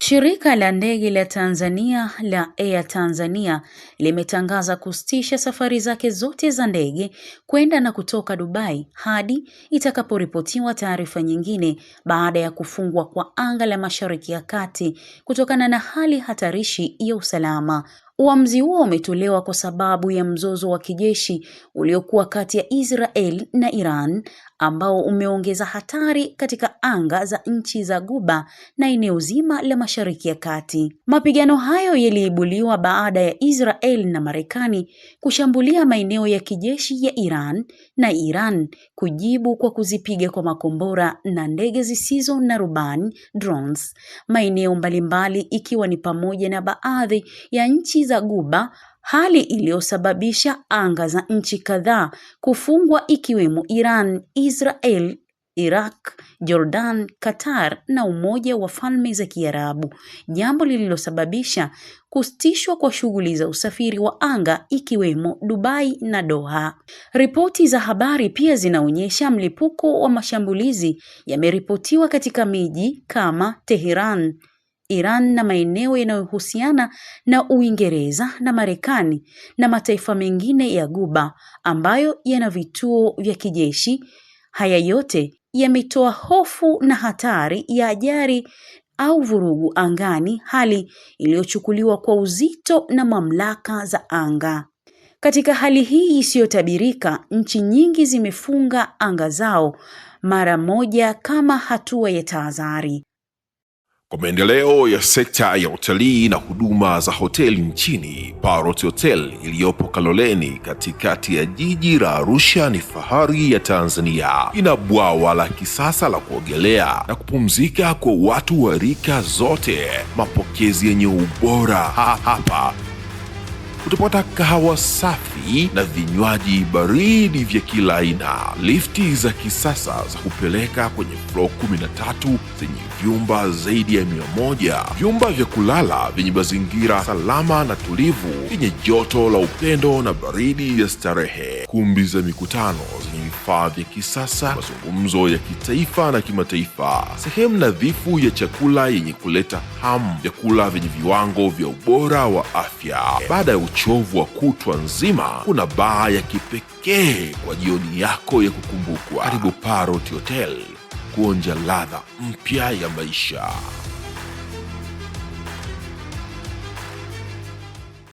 Shirika la ndege la Tanzania la Air Tanzania limetangaza kusitisha safari zake zote za ndege kwenda na kutoka Dubai hadi itakaporipotiwa taarifa nyingine baada ya kufungwa kwa anga la Mashariki ya Kati kutokana na hali hatarishi ya usalama. Uamuzi huo umetolewa kwa sababu ya mzozo wa kijeshi uliokuwa kati ya Israel na Iran ambao umeongeza hatari katika anga za nchi za Ghuba na eneo zima la Mashariki ya Kati. Mapigano hayo yaliibuliwa baada ya Israel na Marekani kushambulia maeneo ya kijeshi ya Iran na Iran kujibu kwa kuzipiga kwa makombora na ndege zisizo na rubani drones maeneo mbalimbali, ikiwa ni pamoja na baadhi ya nchi za Ghuba, hali iliyosababisha anga za nchi kadhaa kufungwa ikiwemo Iran, Israel, Iraq, Jordan, Qatar na Umoja wa Falme za Kiarabu, jambo lililosababisha kusitishwa kwa shughuli za usafiri wa anga ikiwemo Dubai na Doha. Ripoti za habari pia zinaonyesha mlipuko wa mashambulizi yameripotiwa katika miji kama Tehran, Iran na maeneo yanayohusiana na Uingereza na Marekani na mataifa mengine ya Ghuba ambayo yana vituo vya kijeshi. Haya yote yametoa hofu na hatari ya ajali au vurugu angani, hali iliyochukuliwa kwa uzito na mamlaka za anga. Katika hali hii isiyotabirika, nchi nyingi zimefunga anga zao mara moja kama hatua ya tahadhari. Kwa maendeleo ya sekta ya utalii na huduma za hoteli nchini, Parrot Hotel iliyopo Kaloleni katikati ya jiji la Arusha ni fahari ya Tanzania. Ina bwawa la kisasa la kuogelea na kupumzika kwa watu wa rika zote, mapokezi yenye ubora. Hapa utapata kahawa safi na vinywaji baridi vya kila aina, lifti za kisasa za kupeleka kwenye floor 13 zenye vyumba zaidi ya 100, vyumba vya kulala vyenye mazingira salama na tulivu, vyenye joto la upendo na baridi ya starehe, kumbi za mikutano zenye vifaa vya kisasa, mazungumzo ya kitaifa na kimataifa, sehemu nadhifu ya chakula yenye kuleta hamu, vyakula vyenye viwango vya ubora wa afya. Baada ya uchovu wa kutwa nzima, kuna baa ya kipekee kwa jioni yako ya kukumbukwa. Karibu Parrot Hotel kuonja ladha mpya ya maisha.